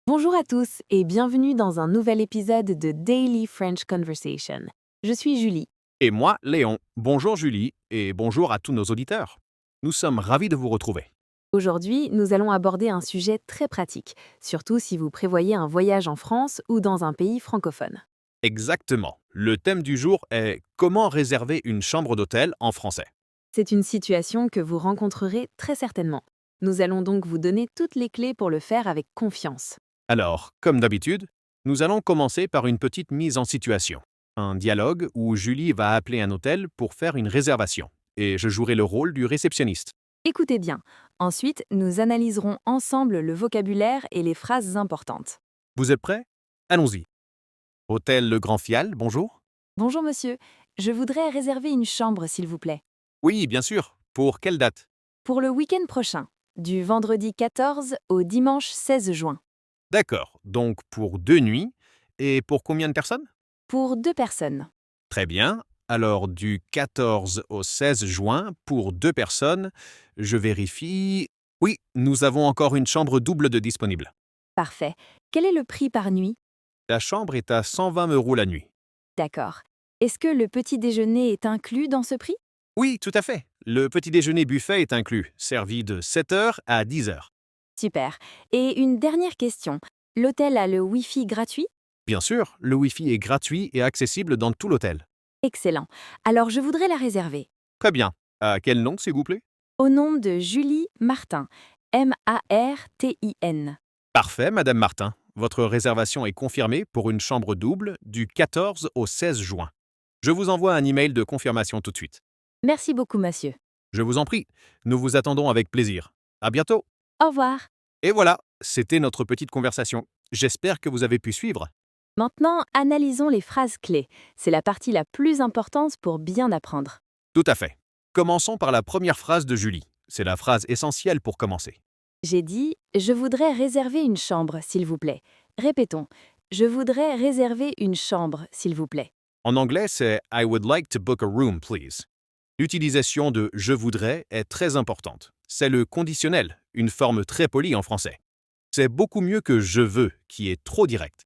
Bonjour à tous et bienvenue dans un nouvel épisode de Daily French Conversation. Je suis Julie. Et moi, Léon. Bonjour Julie et bonjour à tous nos auditeurs. Nous sommes ravis de vous retrouver. Aujourd'hui, nous allons aborder un sujet très pratique, surtout si vous prévoyez un voyage en France ou dans un pays francophone. Exactement. Le thème du jour est comment réserver une chambre d'hôtel en français. C'est une situation que vous rencontrerez très certainement. Nous allons donc vous donner toutes les clés pour le faire avec confiance. Alors, comme d'habitude, nous allons commencer par une petite mise en situation. Un dialogue où Julie va appeler un hôtel pour faire une réservation. Et je jouerai le rôle du réceptionniste. Écoutez bien. Ensuite, nous analyserons ensemble le vocabulaire et les phrases importantes. Vous êtes prêts? Allons-y. Hôtel Le Grand Fial, bonjour. Bonjour monsieur, je voudrais réserver une chambre s'il vous plaît. Oui, bien sûr. Pour quelle date? Pour le week-end prochain, du vendredi 14 au dimanche 16 juin, D'accord. Donc pour 2 nuits. Et pour combien de personnes? pour 2 personnes. Très bien. Alors, du 14 au 16 juin, pour 2 personnes, je vérifie. Oui, nous avons encore une chambre double de disponible. Parfait. Quel est le prix par nuit? La chambre est à 120 € la nuit. D'accord. Est-ce que le petit déjeuner est inclus dans ce prix? Oui, tout à fait. Le petit déjeuner buffet est inclus, servi de 7 h à 10 h. Super. Et une dernière question. L'hôtel a le Wi-Fi gratuit? Bien sûr, le Wi-Fi est gratuit et accessible dans tout l'hôtel. Excellent. Alors je voudrais la réserver. Très bien. À quel nom, s'il vous plaît? Au nom de Julie Martin. Martin. Parfait, Madame Martin. Votre réservation est confirmée pour une chambre double du 14 au 16 juin. Je vous envoie un email de confirmation tout de suite. Merci beaucoup, monsieur. Je vous en prie, nous vous attendons avec plaisir. À bientôt. Au revoir. Et voilà, c'était notre petite conversation. J'espère que vous avez pu suivre. Maintenant, analysons les phrases clés. C'est la partie la plus importante pour bien apprendre. Tout à fait. Commençons par la première phrase de Julie. C'est la phrase essentielle pour commencer. J'ai dit « Je voudrais réserver une chambre, s'il vous plaît ». Répétons « Je voudrais réserver une chambre, s'il vous plaît En anglais, c'est I would like to book a room, please. L'utilisation de je voudrais est très importante. C'est le conditionnel, une forme très polie en français. C'est beaucoup mieux que je veux, qui est trop direct. ».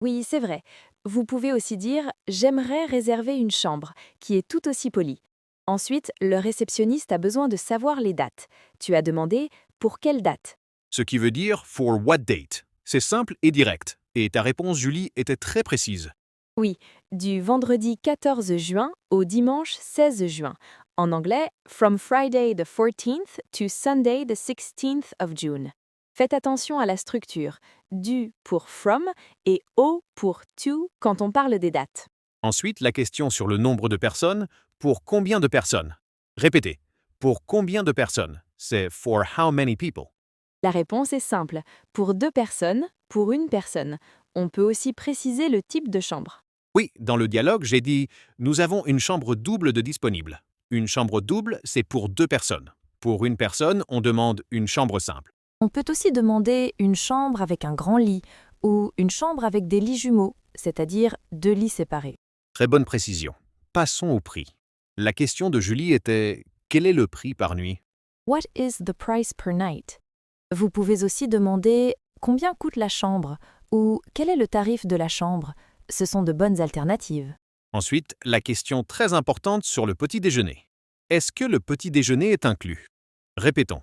Oui, c'est vrai. Vous pouvez aussi dire « J'aimerais réserver une chambre », qui est tout aussi poli. Ensuite, le réceptionniste a besoin de savoir les dates. Tu as demandé « Pour quelle date ?» Ce qui veut dire for what date. C'est simple et direct. Et ta réponse, Julie, était très précise. Oui, du vendredi 14 juin au dimanche 16 juin. En anglais, from Friday the 14th to Sunday the 16th of June. Faites attention à la structure. Du pour from et au pour to quand on parle des dates. Ensuite, la question sur le nombre de personnes. Pour combien de personnes? Répétez. Pour combien de personnes? C'est for how many people? La réponse est simple. Pour 2 personnes, pour une personne. On peut aussi préciser le type de chambre. Oui, dans le dialogue, j'ai dit nous avons une chambre double de disponible. Une chambre double, c'est pour 2 personnes. Pour une personne, on demande une chambre simple. On peut aussi demander une chambre avec un grand lit ou une chambre avec des lits jumeaux, c'est-à-dire 2 lits séparés. Très bonne précision. Passons au prix. La question de Julie était quel est le prix par nuit? What is the price per night? Vous pouvez aussi demander combien coûte la chambre ou quel est le tarif de la chambre. Ce sont de bonnes alternatives. Ensuite, la question très importante sur le petit déjeuner. Est-ce que le petit déjeuner est inclus? Répétons.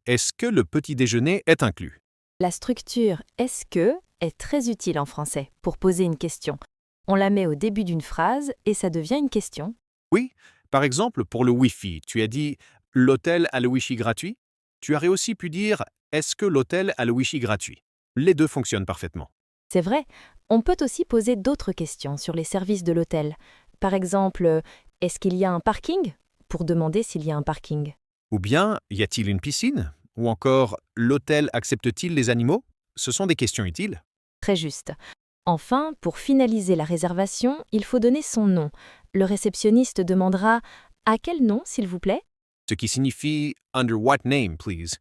Est-ce que le petit déjeuner est inclus? La structure est-ce que est très utile en français pour poser une question. On la met au début d'une phrase et ça devient une question. Oui, par exemple, pour le Wi-Fi, tu as dit l'hôtel a le Wi-Fi gratuit? Tu aurais aussi pu dire est-ce que l'hôtel a le Wi-Fi gratuit? Les deux fonctionnent parfaitement. C'est vrai, on peut aussi poser d'autres questions sur les services de l'hôtel. Par exemple, est-ce qu'il y a un parking? Pour demander s'il y a un parking. Ou bien, y a-t-il une piscine? Ou encore, l'hôtel accepte-t-il les animaux? Ce sont des questions utiles. Très juste. Enfin, pour finaliser la réservation, il faut donner son nom. Le réceptionniste demandera « À quel nom, s'il vous plaît ?» Ce qui signifie under what name, please?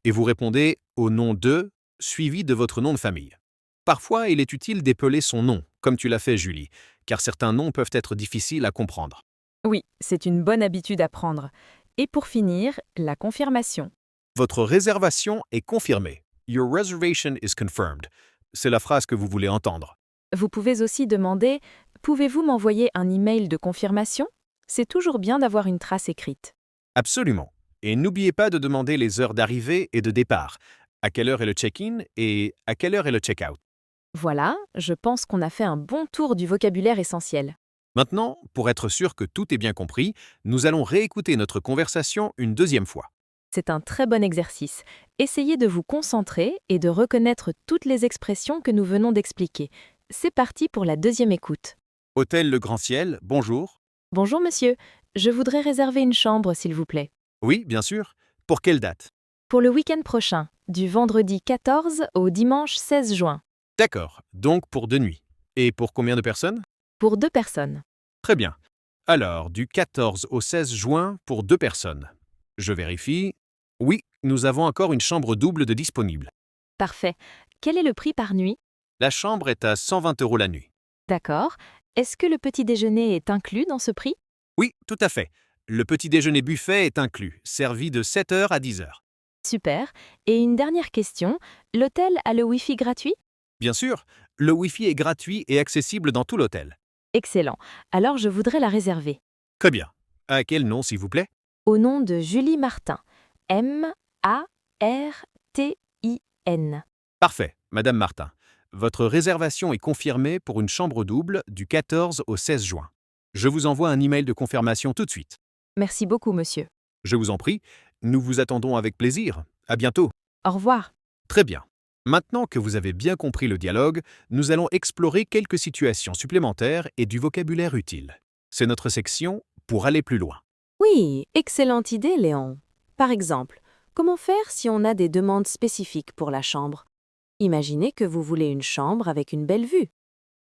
Et vous répondez au nom de, suivi de votre nom de famille. Parfois, il est utile d'épeler son nom, comme tu l'as fait, Julie, car certains noms peuvent être difficiles à comprendre. Oui, c'est une bonne habitude à prendre. Et pour finir, la confirmation. Votre réservation est confirmée. Your reservation is confirmed. c'est la phrase que vous voulez entendre. Vous pouvez aussi demander « Pouvez-vous m'envoyer un email de confirmation ?» C'est toujours bien d'avoir une trace écrite. Absolument. Et n'oubliez pas de demander les heures d'arrivée et de départ. À quelle heure est le check-in et à quelle heure est le check-out. Voilà, je pense qu'on a fait un bon tour du vocabulaire essentiel. Maintenant, pour être sûr que tout est bien compris, nous allons réécouter notre conversation une deuxième fois. C'est un très bon exercice. Essayez de vous concentrer et de reconnaître toutes les expressions que nous venons d'expliquer. C'est parti pour la deuxième écoute. Hôtel Le Grand Ciel, bonjour. Bonjour monsieur, je voudrais réserver une chambre s'il vous plaît. Oui, bien sûr. Pour quelle date? Pour le week-end prochain, du vendredi 14 au dimanche 16 juin, D'accord, donc pour 2 nuits. Et pour combien de personnes? pour 2 personnes. Très bien. Alors, du 14 au 16 juin pour 2 personnes. Je vérifie. Oui, nous avons encore une chambre double de disponible. Parfait. Quel est le prix par nuit? La chambre est à 120 € la nuit. D'accord. Est-ce que le petit déjeuner est inclus dans ce prix? Oui, tout à fait. Le petit déjeuner buffet est inclus, servi de 7 heures à 10 heures. Super. Et une dernière question, l'hôtel a le Wi-Fi gratuit? Bien sûr, le Wi-Fi est gratuit et accessible dans tout l'hôtel. Excellent. Alors je voudrais la réserver. Très bien. À quel nom, s'il vous plaît? Au nom de Julie Martin. M-A-R-T-I-N. Parfait, Madame Martin. Votre réservation est confirmée pour une chambre double du 14 au 16 juin. Je vous envoie un email de confirmation tout de suite. Merci beaucoup, monsieur. Je vous en prie, nous vous attendons avec plaisir. À bientôt. Au revoir. Très bien. Maintenant que vous avez bien compris le dialogue, nous allons explorer quelques situations supplémentaires et du vocabulaire utile. C'est notre section pour aller plus loin. Oui, excellente idée, Léon. Par exemple, comment faire si on a des demandes spécifiques pour la chambre? Imaginez que vous voulez une chambre avec une belle vue.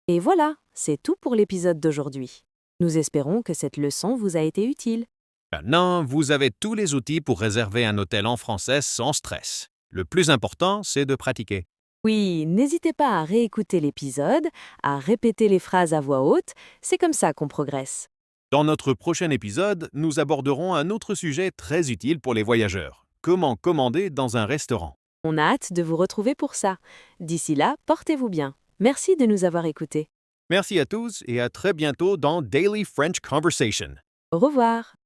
Et voilà, c'est tout pour l'épisode d'aujourd'hui. Nous espérons que cette leçon vous a été utile. Maintenant, vous avez tous les outils pour réserver un hôtel en français sans stress. Le plus important, c'est de pratiquer. Oui, n'hésitez pas à réécouter l'épisode, à répéter les phrases à voix haute, c'est comme ça qu'on progresse. Dans notre prochain épisode, nous aborderons un autre sujet très utile pour les voyageurs. Comment commander dans un restaurant. On a hâte de vous retrouver pour ça. D'ici là, portez-vous bien. Merci de nous avoir écoutés. Merci à tous et à très bientôt dans Daily French Conversation. Au revoir.